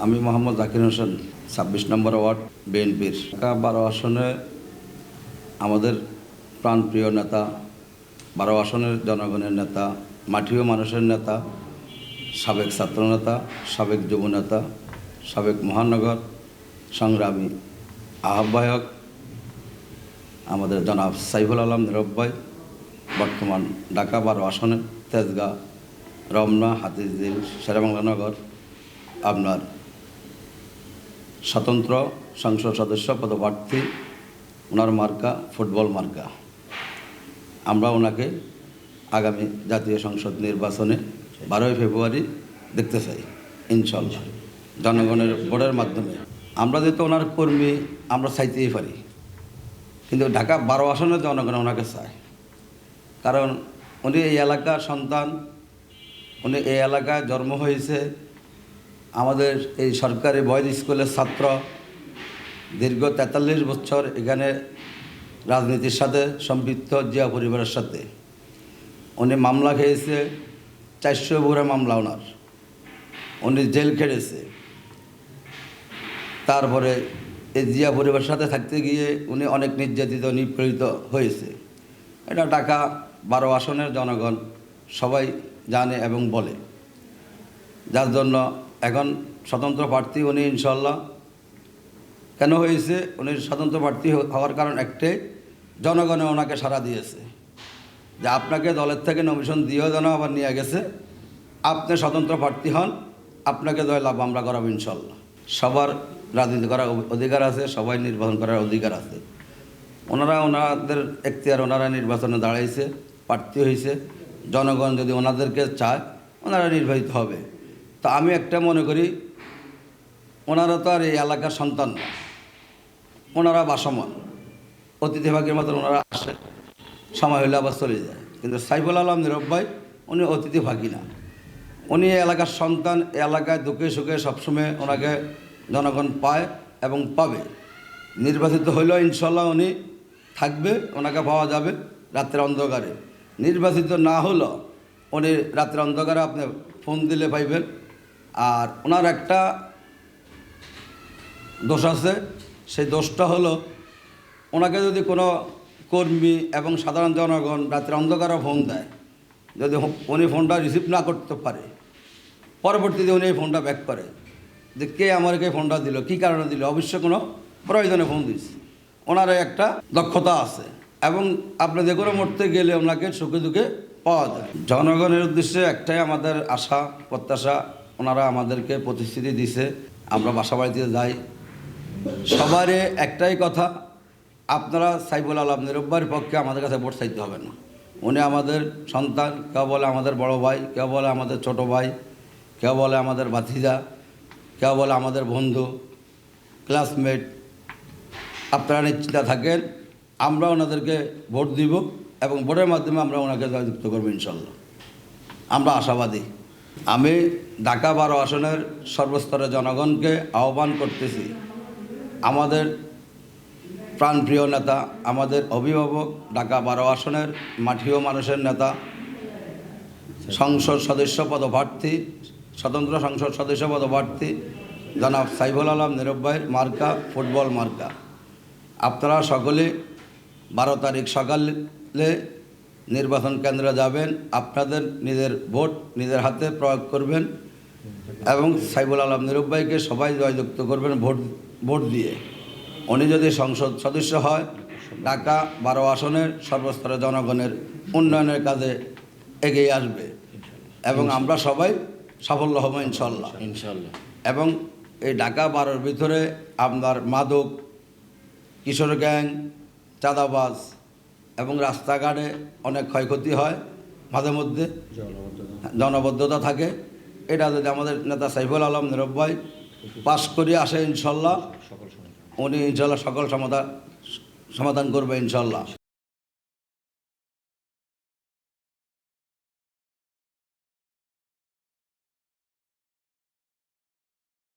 আমি মোহাম্মদ জাকির হোসেন ২৬ নম্বর ওয়ার্ড বিএনপির ঢাকা ১২ আসনে আমাদের প্রাণপ্রিয় নেতা, ১২ আসনের জনগণের নেতা, মাটিও মানুষের নেতা, সাবেক ছাত্রনেতা, সাবেক যুবনেতা, সাবেক মহানগর সংগ্রামী আহ্বায়ক আমাদের জনাব সাইফুল আলম নীরব ভাই বর্তমান ঢাকা ১২ আসনের তেজগাঁ, রমনা, হাতিঝিল, শেরেবাংলানগর আপনার স্বতন্ত্র সংসদ সদস্য পদপ্রার্থী, ওনার মার্কা ফুটবল মার্কা। আমরা ওনাকে আগামী জাতীয় সংসদ নির্বাচনে ১২ই ফেব্রুয়ারি দেখতে চাই ইনশাআল্লাহ, জনগণের ভোটের মাধ্যমে। আমরা যেহেতু ওনার কর্মী, আমরা চাইতেই পারি, কিন্তু ঢাকা ১২ আসনের জনগণ ওনাকে চায়, কারণ উনি এই এলাকার সন্তান, উনি এই এলাকায় জন্ম হয়েছে, আমাদের এই সরকারি বয়েজ স্কুলের ছাত্র, দীর্ঘ ৪৩ বছর এখানে রাজনীতির সাথে সম্পৃক্ত, জিয়া পরিবারের সাথে। উনি মামলা খেয়েছে, ৪০০ উপরে মামলা ওনার, উনি জেল খেটেছে। তারপরে এই জিয়া পরিবারের সাথে থাকতে গিয়ে উনি অনেক নির্যাতিত, নিপীড়িত হয়েছে। এটা ঢাকা ১২ আসনের জনগণ সবাই জানে এবং বলে, যার জন্য এখন স্বতন্ত্র প্রার্থী উনি ইনশাল্লাহ। কেন হয়েছে? উনি স্বতন্ত্র প্রার্থী হওয়ার কারণ একটাই, জনগণে ওনাকে সাড়া দিয়েছে যে আপনাকে দলের থেকে নমিশন দিয়েও যেন আবার নিয়ে গেছে, আপনি স্বতন্ত্র প্রার্থী হন, আপনাকে দয় লাভ আমরা করাবো ইনশাল্লাহ। সবার রাজনীতি করার অধিকার আছে, সবাই নির্বাচন করার অধিকার আছে। ওনাদের এখতিয়ার, ওনারা নির্বাচনে দাঁড়াইছে, প্রার্থী হয়েছে, জনগণ যদি ওনাদেরকে চায় ওনারা নির্বাচিত হবে। তো আমি একটা মনে করি, ওনারা তো আর এই এলাকার সন্তান না, ওনারা বাসমান, অতিথিভাগের মতন ওনারা আসে, সময় হলে আবার চলে যায়। কিন্তু সাইফুল আলম নীরব ভাই উনি অতিথিভাগী না, উনি এলাকার সন্তান, এলাকায় দুঃখে সুখে সবসময় ওনাকে জনগণ পায় এবং পাবে। নির্বাচিত হইলেও ইনশাল্লাহ উনি থাকবে, ওনাকে পাওয়া যাবে রাত্রের অন্ধকারে। নির্বাচিত না হলেও উনি রাত্রের অন্ধকারে আপনি ফোন দিলে পাইবেন। আর ওনার একটা দোষ আছে, সেই দোষটা হলো, ওনাকে যদি কোনো কর্মী এবং সাধারণ জনগণ রাত্রে অন্ধকারে ফোন দেয়, যদি উনি ফোনটা রিসিভ না করতে পারে, পরবর্তীতে উনি এই ফোনটা ব্যাক করে যে কে আমাকে ফোনটা দিল, কী কারণে দিল, অবশ্য কোনো প্রয়োজনে ফোন দিচ্ছে। ওনার একটা দক্ষতা আছে এবং আপনি যে কোনো মুহূর্তে গেলে ওনাকে সুখে দুঃখে পাওয়া যায়। জনগণের উদ্দেশ্যে একটাই আমাদের আশা প্রত্যাশা, ওনারা আমাদেরকে প্রতিশ্রুতি দিছে, আমরা বাসা বাড়িতে যাই, সবারই একটাই কথা, আপনারা সাইফুল আলম নীরব ভাইয়ের পক্ষে আমাদের কাছে ভোট চাইতে হবে না। উনি আমাদের সন্তান, কেউ বলে আমাদের বড় ভাই, কেউ বলে আমাদের ছোট ভাই, কেউ বলে আমাদের ভাতিজা, কেউ বলে আমাদের বন্ধু, ক্লাসমেট। আপনারা নিশ্চিন্ত থাকেন, আমরা ওনাদেরকে ভোট দিব এবং ভোটের মাধ্যমে আমরা ওনাকে জয়যুক্ত করবো ইনশাল্লাহ, আমরা আশাবাদী। আমি ঢাকা ১২ আসনের সর্বস্তরের জনগণকে আহ্বান করতেছি, আমাদের প্রাণপ্রিয় নেতা, আমাদের অভিভাবক, ঢাকা ১২ আসনের মাটিও মানুষের নেতা, সংসদ সদস্য পদপ্রার্থী, স্বতন্ত্র সংসদ সদস্য পদপ্রার্থী জনাব সাইফুল আলম নীরব ভাইয়ের মার্কা ফুটবল মার্কা। আপনারা সকলে ১২ তারিখ সকালে নির্বাচন কেন্দ্রে যাবেন, আপনাদের নিজের ভোট নিজের হাতে প্রয়োগ করবেন এবং সাইফুল আলম নীরব ভাইকে সবাই জয়যুক্ত করবেন ভোট দিয়ে। উনি যদি সংসদ সদস্য হয়, ঢাকা ১২ আসনের সর্বস্তরের জনগণের উন্নয়নের কাজে এগিয়ে আসবে এবং আমরা সবাই সাফল্য হব ইনশাল্লাহ। এবং এই ঢাকা ১২-র ভিতরে আপনার মাদক, কিশোর গ্যাং, চাঁদাবাজ এবং রাস্তাঘাটে অনেক ক্ষয়ক্ষতি হয়, মাঝে মধ্যে জনবদ্ধতা থাকে। এটা যদি আমাদের নেতা সাইফুল আলম নীরব ভাই পাশ করে আসে ইনশাল্লাহ, উনি ইনশাল্লাহ সকল সমাধান করবে ইনশাল্লাহ।